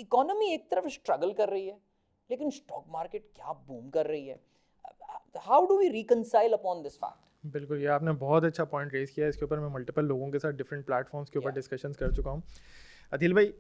Economy एक तरफ struggle कर रही है लेकिन स्टॉक मार्केट क्या बूम कर रही है. How do we reconcile upon this fact? बिल्कुल, ये आपने बहुत अच्छा पॉइंट रेज़ किया है. इसके ऊपर मैं मल्टीपल लोगों के साथ डिफरेंट प्लेटफॉर्म्स के ऊपर डिस्कशंस कर चुका हूँ. अदिल भाई,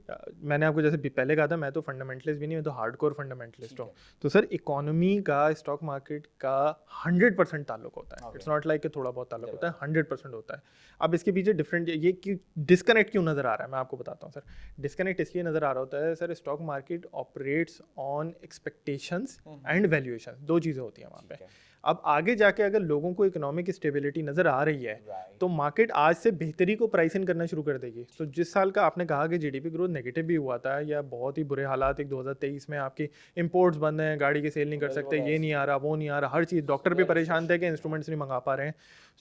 मैंने आपको जैसे पहले कहा था, मैं तो फंडामेंटलिस्ट भी नहीं, मैं तो हार्डकोर फंडामेंटलिस्ट हूँ. तो सर, इकोनॉमी का स्टॉक मार्केट का 100% ताल्लुक होता है. इट्स नॉट लाइक कि थोड़ा बहुत ताल्लुक होता है, 100% होता है. अब इसके पीछे डिफरेंट ये कि डिस्कनेक्ट क्यों नज़र आ रहा है, मैं आपको बताता हूँ सर. डिस्कनेक्ट इसलिए नज़र आ रहा होता है sir, stock market operates on expectations and valuation, दो चीज़ें होती हैं वहाँ पे. अब आगे जाके अगर लोगों को इकोनॉमिक स्टेबिलिटी नज़र आ रही है तो मार्केट आज से बेहतरी को प्राइस इन करना शुरू कर देगी. तो जिस साल का आपने कहा कि जीडीपी ग्रोथ नेगेटिव भी हुआ था या बहुत ही बुरे हालात, एक 2023 में आपकी इंपोर्ट्स बंद हैं, गाड़ी की सेल नहीं कर सकते, ये नहीं आ रहा, वो नहीं आ रहा, हर चीज़, डॉक्टर भी परेशान थे कि इंस्ट्रूमेंट्स नहीं मंगा पा रहे हैं.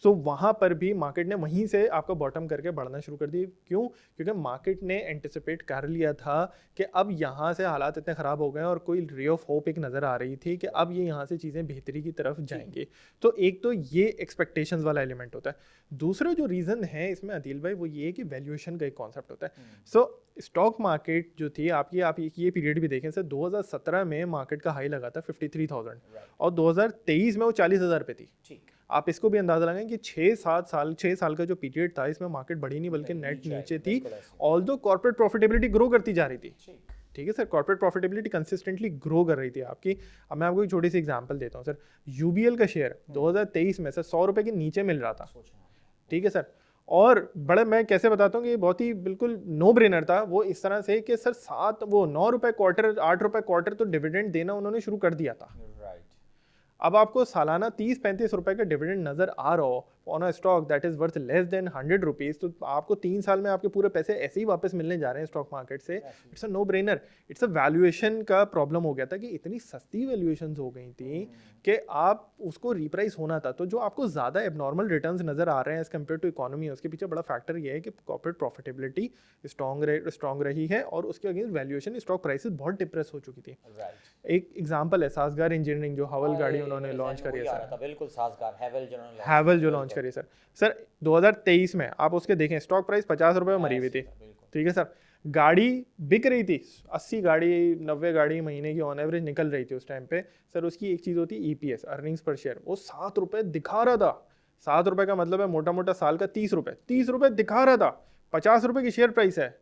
सो वहाँ पर भी मार्केट ने वहीं से आपका बॉटम करके बढ़ना शुरू कर दी. क्यों? क्योंकि मार्केट ने एंटिसिपेट कर लिया था कि अब यहाँ से हालात इतने ख़राब हो गए हैं और कोई रे ऑफ होप एक नज़र आ रही थी कि अब ये यहाँ से चीज़ें बेहतरी की तरफ जाएंगी. तो एक तो ये एक्सपेक्टेशंस वाला एलिमेंट होता है. दूसरा जो रीज़न है इसमें अदिल भाई, वो ये कि वैल्यूएशन का एक कॉन्सेप्ट होता है. सो स्टॉक मार्केट जो थी आपकी, आप ये पीरियड भी देखें सर, 2017 में मार्केट का हाई लगा था 53,000 और 2023 में वो 40,000 पे थी. आप इसको भी अंदाजा लगाएं कि 6 साल का जो पीरियड था, इसमें मार्केट बढ़ी नहीं बल्कि नेट नीचे थी. ऑल्दो कॉर्पोरेट प्रॉफिटेबिलिटी ग्रो करती जा रही थी. ठीक है sir, corporate profitability consistently grow कर रही थी आपकी. अब मैं आपको एक छोटी सी एग्जांपल देता हूँ सर. यूबीएल का शेयर 2023 में सर 100 रुपये के नीचे मिल रहा था. ठीक है सर. और बड़े, मैं कैसे बताता हूँ कि ये बहुत ही बिल्कुल नो ब्रेनर था वो, इस तरह से कि सर 9 रुपये क्वार्टर, 8 रुपये क्वार्टर तो डिविडेंड देना उन्होंने शुरू कर दिया था. अब आपको सालाना 30-35 रुपए का डिविडेंड नजर आ रहा हो on a stock that is worth less than 100 rupees, तो आपको 3 साल में आपके पूरे पैसे ऐसे ही वापस मिलने जा रहे हैं स्टॉक मार्केट से. It's a no brainer. It's a valuation का प्रॉब्लम हो गया था कि इतनी सस्ती वैल्यूएशन हो गई थी कि आप उसको रिप्राइस होना था. तो जो आपको ज़्यादा एबनॉर्मल रिटर्न्स नजर आ रहे हैं एज कम्पेयर टू इकोनॉमी, उसके पीछे बड़ा फैक्टर ये है कि कॉर्पोरेट प्रॉफिटेबिलिटी स्ट्रॉन्ग रही है और उसके अगेंस्ट वैल्यूएशन, स्टॉक प्राइसेस बहुत डिप्रेस हो चुकी थी. एक एग्जांपल है सासगार इंजीनियरिंग, जो हवल गाड़ी उन्होंने लॉन्च करी है सर. बिल्कुल, सासगार हैवल जो लॉन्च करी सर 2023 में आप उसके देखें, स्टॉक प्राइस 50 रुपये में मरी हुई थी. ठीक है सर. गाड़ी बिक रही थी 80 गाड़ी 90 गाड़ी महीने की ऑन एवरेज निकल रही थी उस टाइम पे सर. उसकी एक चीज़ होती है ईपीएस, अर्निंग्स पर शेयर, वो 7 रुपये दिखा रहा था. 7 रुपये का मतलब है मोटा मोटा साल का 30 रुपये दिखा रहा था. 50 रुपये की शेयर प्राइस है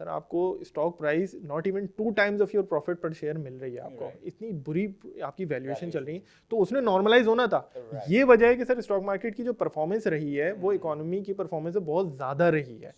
सर. आपको stock price not even 2 times of your profit पर शेयर मिल रही है आपको. इतनी बुरी आपकी वैल्यूएशन चल रही है. तो उसने नॉर्मलाइज होना था. ये वजह है कि सर स्टॉक मार्केट की जो परफॉर्मेंस रही है वो इकोनॉमी की परफॉर्मेंस से बहुत ज़्यादा रही है.